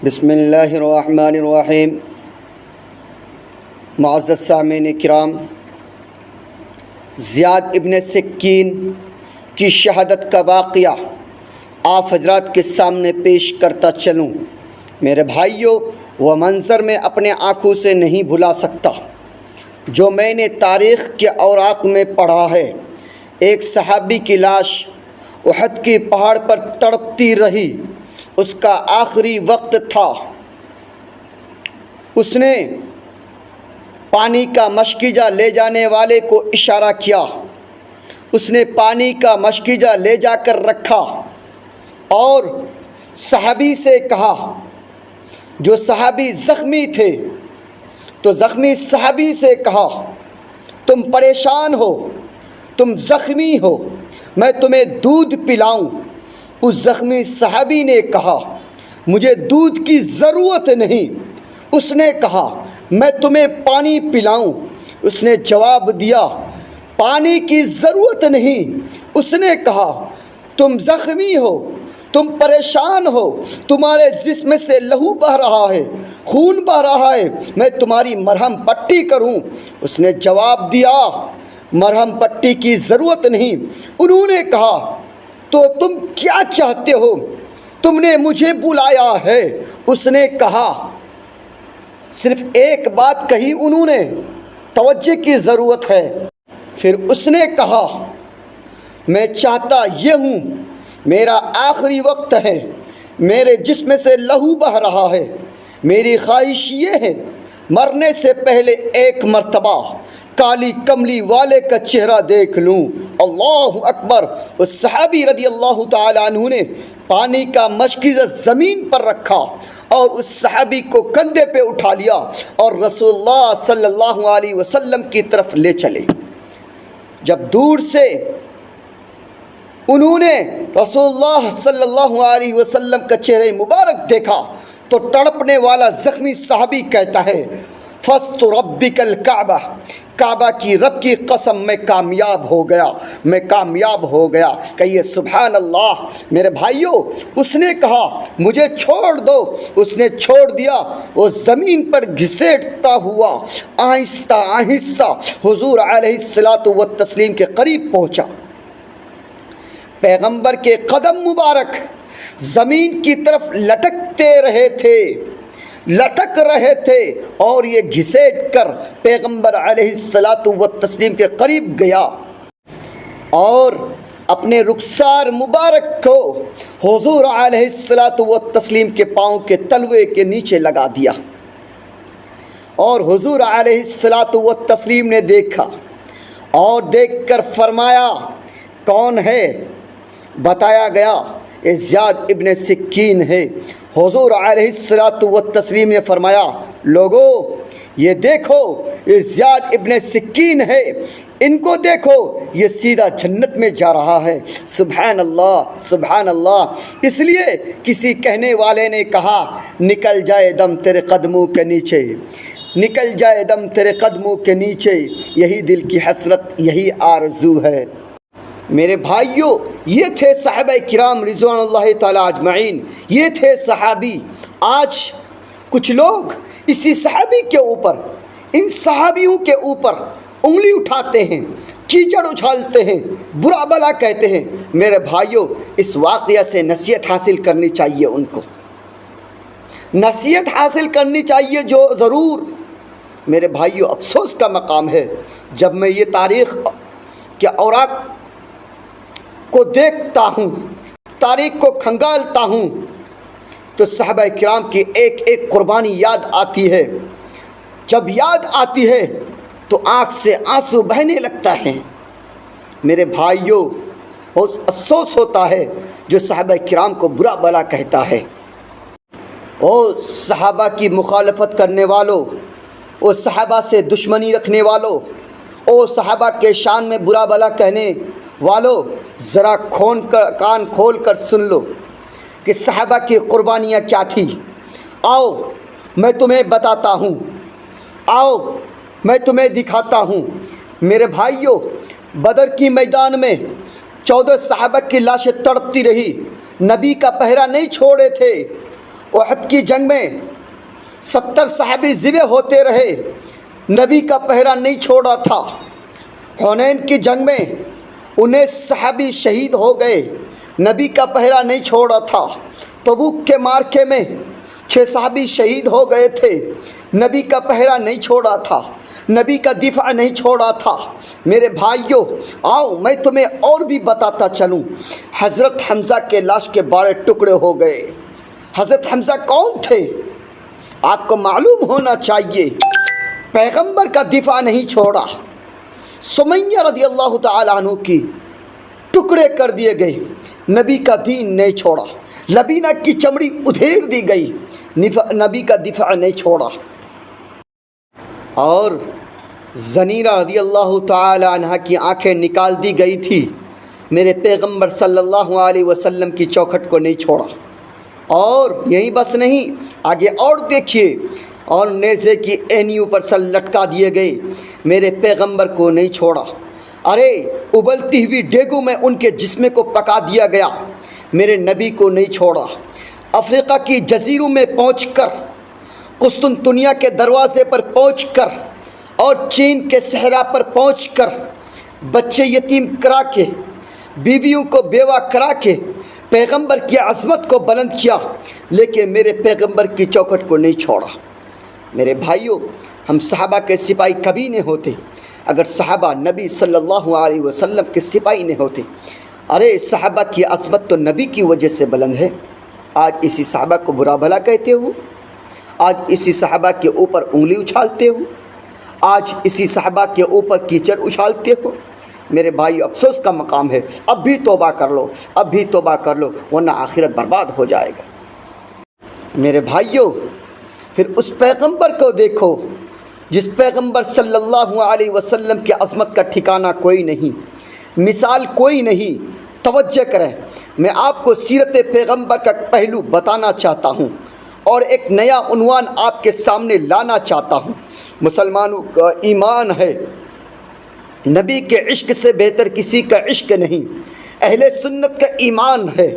بسم اللہ الرحمن الرحیم۔ معزز سامعین کرام، زیاد ابن سکین کی شہادت کا واقعہ آپ حضرات کے سامنے پیش کرتا چلوں۔ میرے بھائیوں، وہ منظر میں اپنے آنکھوں سے نہیں بھلا سکتا جو میں نے تاریخ کے اوراق میں پڑھا ہے۔ ایک صحابی کی لاش احد کی پہاڑ پر تڑپتی رہی، اس کا آخری وقت تھا۔ اس نے پانی کا مشکیزہ لے جانے والے کو اشارہ کیا، اس نے پانی کا مشکیزہ لے جا کر رکھا اور صحابی سے کہا، جو صحابی زخمی تھے تو زخمی صحابی سے کہا، تم پریشان ہو، تم زخمی ہو، میں تمہیں دودھ پلاؤں؟ اس زخمی صحابی نے کہا، مجھے دودھ کی ضرورت نہیں۔ اس نے کہا، میں تمہیں پانی پلاؤں؟ اس نے جواب دیا، پانی کی ضرورت نہیں۔ اس نے کہا، تم زخمی ہو، تم پریشان ہو، تمہارے جسم سے لہو بہہ رہا ہے، خون بہہ رہا ہے، میں تمہاری مرہم پٹی کروں؟ اس نے جواب دیا، مرہم پٹی کی ضرورت نہیں۔ انہوں نے کہا، تو تم کیا چاہتے ہو؟ تم نے مجھے بلایا ہے۔ اس نے کہا، صرف ایک بات کہی انہوں نے، توجہ کی ضرورت ہے۔ پھر اس نے کہا، میں چاہتا یہ ہوں، میرا آخری وقت ہے، میرے جسم سے لہو بہہ رہا ہے، میری خواہش یہ ہے مرنے سے پہلے ایک مرتبہ کالی کملی والے کا چہرہ دیکھ لوں۔ اللہ اکبر۔ اس صحابی رضی اللہ تعالیٰ عنہ نے پانی کا مشکیزہ زمین پر رکھا اور اس صحابی کو کندھے پہ اٹھا لیا اور رسول اللہ صلی اللہ علیہ وسلم کی طرف لے چلے۔ جب دور سے انہوں نے رسول اللہ صلی اللہ علیہ وسلم کا چہرہ مبارک دیکھا تو تڑپنے والا زخمی صحابی کہتا ہے، فَاسْتُ رَبِّكَ الْكَعْبَةِ، کعبہ کی رب کی قسم میں کامیاب ہو گیا، میں کامیاب ہو گیا۔ کہیے سبحان اللہ۔ میرے بھائیوں، اس نے کہا، مجھے چھوڑ دو۔ اس نے چھوڑ دیا، وہ زمین پر گھسیٹتا ہوا آہستہ آہستہ حضور علیہ الصلاۃ والتسلیم کے قریب پہنچا۔ پیغمبر کے قدم مبارک زمین کی طرف لٹکتے رہے تھے، لٹک رہے تھے، اور یہ گھسیٹ کر پیغمبر علیہ الصلاۃ والتسلیم کے قریب گیا اور اپنے رخسار مبارک کو حضور علیہ الصلاۃ والتسلیم کے پاؤں کے تلوے کے نیچے لگا دیا، اور حضور علیہ الصلاۃ والتسلیم نے دیکھا اور دیکھ کر فرمایا، کون ہے؟ بتایا گیا، یہ زیاد ابن سکین ہے۔ حضور علیہ الصلاۃ والتسلیم نے فرمایا، لوگو یہ دیکھو، یہ زیاد ابن سکین ہے، ان کو دیکھو، یہ سیدھا جنت میں جا رہا ہے۔ سبحان اللہ، سبحان اللہ۔ اس لیے کسی کہنے والے نے کہا، نکل جائے دم تیرے قدموں کے نیچے، نکل جائے دم تیرے قدموں کے نیچے، یہی دل کی حسرت، یہی آرزو ہے۔ میرے بھائیوں، یہ تھے صحابہ کرام رضوان اللہ تعالیٰ اجمعین، یہ تھے صحابی۔ آج کچھ لوگ اسی صحابی کے اوپر، ان صحابیوں کے اوپر انگلی اٹھاتے ہیں، کیچڑ اچھالتے ہیں، برا بلا کہتے ہیں۔ میرے بھائیوں، اس واقعہ سے نصیحت حاصل کرنی چاہیے، ان کو نصیحت حاصل کرنی چاہیے جو ضرور۔ میرے بھائیوں، افسوس کا مقام ہے جب میں یہ تاریخ کے اوراق کو دیکھتا ہوں، تاریخ کو کھنگالتا ہوں، تو صحابہ کرام کی ایک ایک قربانی یاد آتی ہے۔ جب یاد آتی ہے تو آنکھ سے آنسو بہنے لگتا ہے۔ میرے بھائیوں، بہت افسوس ہوتا ہے جو صحابہ کرام کو برا بلا کہتا ہے۔ او صحابہ کی مخالفت کرنے والوں، او صحابہ سے دشمنی رکھنے والوں، او صحابہ کے شان میں برا بلا کہنے والوں، ذرا کان کھول کر سن لو کہ صحابہ کی قربانیاں کیا تھی۔ آؤ میں تمہیں بتاتا ہوں، آؤ میں تمہیں دکھاتا ہوں۔ میرے بھائیوں، بدر کی میدان میں 14 صحابہ کی لاشیں تڑپتی رہی، نبی کا پہرا نہیں چھوڑے تھے، احد کی جنگ میں 70 صحابی ذبح ہوتے رہے، نبی کا پہرا نہیں چھوڑا تھا۔ حنین کی جنگ میں 19 صحابی شہید ہو گئے، نبی کا پہرا نہیں چھوڑا تھا۔ تبوک کے معرکے میں 6 صحابی شہید ہو گئے تھے، نبی کا پہرا نہیں چھوڑا تھا، نبی کا دفاع نہیں چھوڑا تھا۔ میرے بھائیوں، آؤ میں تمہیں اور بھی بتاتا چلوں۔ حضرت حمزہ کے لاش کے 12 ٹکڑے ہو گئے۔ حضرت حمزہ کون تھے؟ آپ کو معلوم ہونا چاہیے۔ پیغمبر کا دفاع نہیں چھوڑا، سمیہ رضی اللہ تعالیٰ عنہ کی ٹکڑے کر دیے گئے، نبی کا دین نہیں چھوڑا۔ لبینہ کی چمڑی ادھیر دی گئی، نبی کا دفاع نہیں چھوڑا۔ اور زنیرہ رضی اللہ تعالیٰ عنہ کی آنکھیں نکال دی گئی تھی، میرے پیغمبر صلی اللہ علیہ وسلم کی چوکھٹ کو نہیں چھوڑا۔ اور یہی بس نہیں، آگے اور دیکھیے، اور نیزے کی اینیوں پر سر لٹکا دیے گئے، میرے پیغمبر کو نہیں چھوڑا۔ ارے ابلتی ہوئی ڈیگوں میں ان کے جسم کو پکا دیا گیا، میرے نبی کو نہیں چھوڑا۔ افریقہ کی جزیروں میں پہنچ کر، قسطنطنیہ کے دروازے پر پہنچ کر، اور چین کے صحرا پر پہنچ کر بچے یتیم کرا کے، بیویوں کو بیوہ کرا کے پیغمبر کی عظمت کو بلند کیا، لیکن میرے پیغمبر کی چوکھٹ کو نہیں چھوڑا۔ میرے بھائیوں، ہم صحابہ کے سپاہی کبھی نہیں ہوتے اگر صحابہ نبی صلی اللہ علیہ وسلم کے سپاہی نہیں ہوتے۔ ارے صحابہ کی عظمت تو نبی کی وجہ سے بلند ہے۔ آج اسی صحابہ کو برا بھلا کہتے ہو، آج اسی صحابہ کے اوپر انگلی اچھالتے ہو، آج اسی صحابہ کے اوپر کیچڑ اچھالتے ہو۔ میرے بھائی، افسوس کا مقام ہے۔ اب بھی توبہ کر لو، اب بھی توبہ کر لو، ورنہ آخرت برباد ہو جائے گا۔ میرے بھائیوں، پھر اس پیغمبر کو دیکھو جس پیغمبر صلی اللہ علیہ وسلم کی عظمت کا ٹھکانہ کوئی نہیں، مثال کوئی نہیں۔ توجہ کریں، میں آپ کو سیرت پیغمبر کا پہلو بتانا چاہتا ہوں اور ایک نیا عنوان آپ کے سامنے لانا چاہتا ہوں۔ مسلمانوں کا ایمان ہے، نبی کے عشق سے بہتر کسی کا عشق نہیں۔ اہل سنت کا ایمان ہے،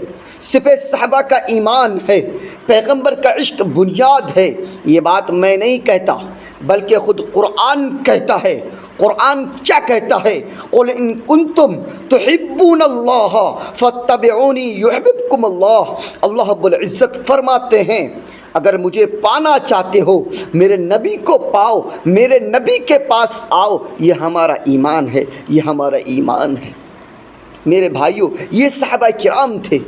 سپہ صحابہ کا ایمان ہے، پیغمبر کا عشق بنیاد ہے۔ یہ بات میں نہیں کہتا بلکہ خود قرآن کہتا ہے۔ قرآن کیا کہتا ہے؟ قل ان کنتم تحبون اللہ فاتبعونی یحببکم اللہ۔ اللہ رب العزت فرماتے ہیں، اگر مجھے پانا چاہتے ہو میرے نبی کو پاؤ، میرے نبی کے پاس آؤ۔ یہ ہمارا ایمان ہے، یہ ہمارا ایمان ہے۔ میرے بھائیوں، یہ صحابہ کرام تھے۔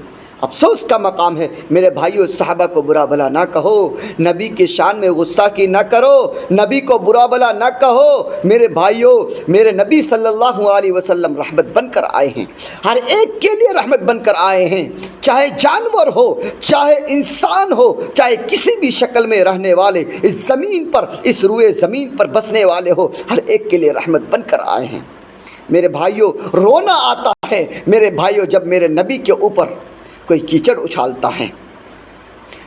افسوس کا مقام ہے میرے بھائیوں، صحابہ کو برا بھلا نہ کہو، نبی کی شان میں گستاخی نہ کرو، نبی کو برا بھلا نہ کہو۔ میرے بھائیوں، میرے نبی صلی اللہ علیہ وسلم رحمت بن کر آئے ہیں، ہر ایک کے لیے رحمت بن کر آئے ہیں، چاہے جانور ہو، چاہے انسان ہو، چاہے کسی بھی شکل میں رہنے والے، اس زمین پر، اس روئے زمین پر بسنے والے ہو، ہر ایک کے لیے رحمت بن کر آئے ہیں۔ میرے بھائیوں، رونا آتا ہے میرے بھائیوں جب میرے نبی کے اوپر کوئی کیچڑ اچھالتا ہے،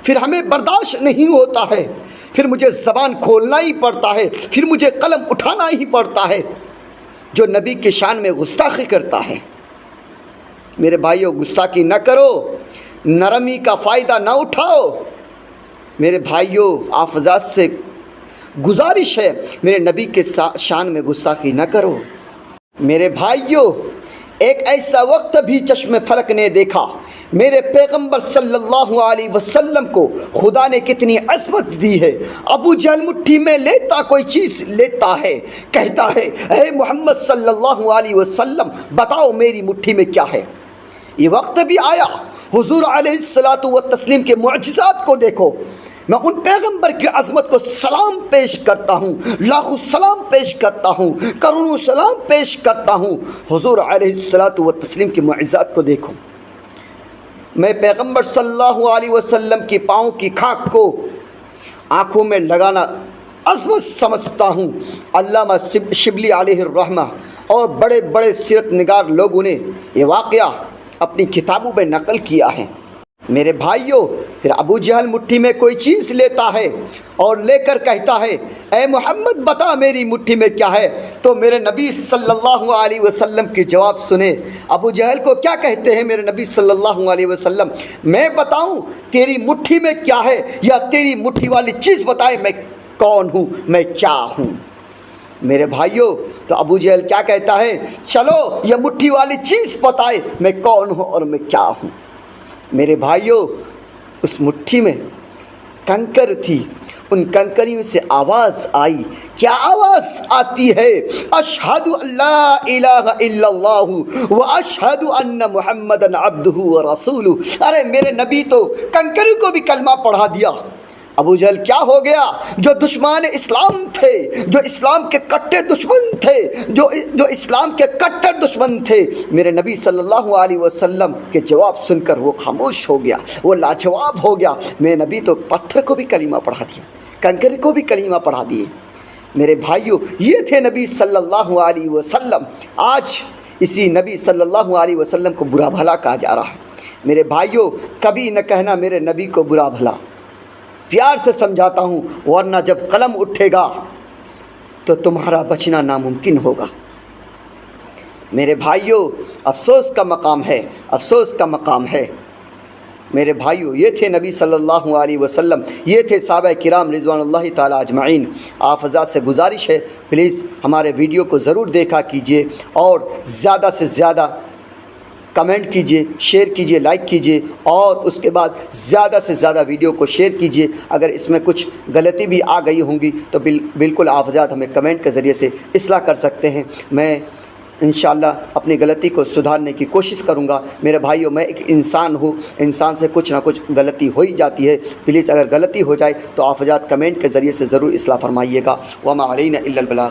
پھر ہمیں برداشت نہیں ہوتا ہے، پھر مجھے زبان کھولنا ہی پڑتا ہے، پھر مجھے قلم اٹھانا ہی پڑتا ہے۔ جو نبی کی شان میں گستاخی کرتا ہے، میرے بھائیوں گستاخی نہ کرو، نرمی کا فائدہ نہ اٹھاؤ۔ میرے بھائیوں، آپ حضرات سے گزارش ہے، میرے نبی کے شان میں گستاخی نہ کرو۔ میرے بھائیوں، ایک ایسا وقت بھی چشم فلک نے دیکھا، میرے پیغمبر صلی اللہ علیہ وسلم کو خدا نے کتنی عظمت دی ہے۔ ابو جہل مٹھی میں لیتا کوئی چیز لیتا ہے، کہتا ہے اے محمد صلی اللہ علیہ وسلم بتاؤ میری مٹھی میں کیا ہے۔ یہ وقت بھی آیا، حضور علیہ الصلاۃ والتسلیم کے معجزات کو دیکھو۔ میں ان پیغمبر کی عظمت کو سلام پیش کرتا ہوں، لاکھوں سلام پیش کرتا ہوں، کروڑوں سلام پیش کرتا ہوں۔ حضور علیہ الصلاۃ والتسلیم کی معجزات کو دیکھو۔ میں پیغمبر صلی اللہ علیہ وسلم کی پاؤں کی خاک کو آنکھوں میں لگانا عظمت سمجھتا ہوں۔ علامہ شبلی علیہ الرحمہ اور بڑے بڑے سیرت نگار لوگوں نے یہ واقعہ اپنی کتابوں میں نقل کیا ہے۔ میرے بھائیوں، پھر ابو جہل مٹھی میں کوئی چیز لیتا ہے اور لے کر کہتا ہے اے محمد بتا میری مٹھی میں کیا ہے، تو میرے نبی صلی اللہ علیہ وسلم کی جواب سنے۔ ابو جہل کو کیا کہتے ہیں میرے نبی صلی اللہ علیہ وسلم؟ میں بتاؤں تیری مٹھی میں کیا ہے یا تیری مٹھی والی چیز بتائے میں کون ہوں، میں کیا ہوں؟ میرے بھائیوں، تو ابو جہل کیا کہتا ہے؟ چلو یہ مٹھی والی چیز بتائے میں کون ہوں اور میں کیا ہوں۔ میرے بھائیوں، اس مٹھی میں کنکر تھی، ان کنکریوں سے آواز آئی۔ کیا آواز آتی ہے؟ اشہد ان لا الہ الا اللہ و اشہد ان محمدن عبدہ و رسولہ۔ ارے میرے نبی تو کنکریوں کو بھی کلمہ پڑھا دیا۔ ابو جہل کیا ہو گیا؟ جو دشمن اسلام تھے، جو اسلام کے کٹے دشمن تھے، جو اسلام کے کٹر دشمن تھے، میرے نبی صلی اللہ علیہ وسلم کے جواب سن کر وہ خاموش ہو گیا، وہ لاجواب ہو گیا۔ میرے نبی تو پتھر کو بھی کلمہ پڑھا دیا، کنکر کو بھی کلمہ پڑھا دیے۔ میرے بھائیوں، یہ تھے نبی صلی اللہ علیہ وسلم۔ آج اسی نبی صلی اللہ علیہ وسلم کو برا بھلا کہا جا رہا ہے۔ میرے بھائیوں، کبھی نہ کہنا میرے نبی کو برا بھلا، پیار سے سمجھاتا ہوں، ورنہ جب قلم اٹھے گا تو تمہارا بچنا ناممکن ہوگا۔ میرے بھائیوں، افسوس کا مقام ہے، افسوس کا مقام ہے۔ میرے بھائیوں، یہ تھے نبی صلی اللہ علیہ وسلم، یہ تھے صحابہ کرام رضوان اللہ تعالی اجمعین۔ آپ حضرات سے گزارش ہے پلیز ہمارے ویڈیو کو ضرور دیکھا کیجئے اور زیادہ سے زیادہ کمنٹ کیجئے، شیئر کیجئے، لائک کیجئے، اور اس کے بعد زیادہ سے زیادہ ویڈیو کو شیئر کیجئے۔ اگر اس میں کچھ غلطی بھی آ گئی ہوں گی تو بالکل آپ حضرات ہمیں کمنٹ کے ذریعے سے اصلاح کر سکتے ہیں۔ میں انشاءاللہ اپنی غلطی کو سدھارنے کی کوشش کروں گا۔ میرے بھائیوں، میں ایک انسان ہوں، انسان سے کچھ نہ کچھ غلطی ہو ہی جاتی ہے۔ پلیز اگر غلطی ہو جائے تو آپ حضرات کمنٹ کے ذریعے سے ضرور اصلاح فرمائیے گا۔ وما علینا الا البلاغ۔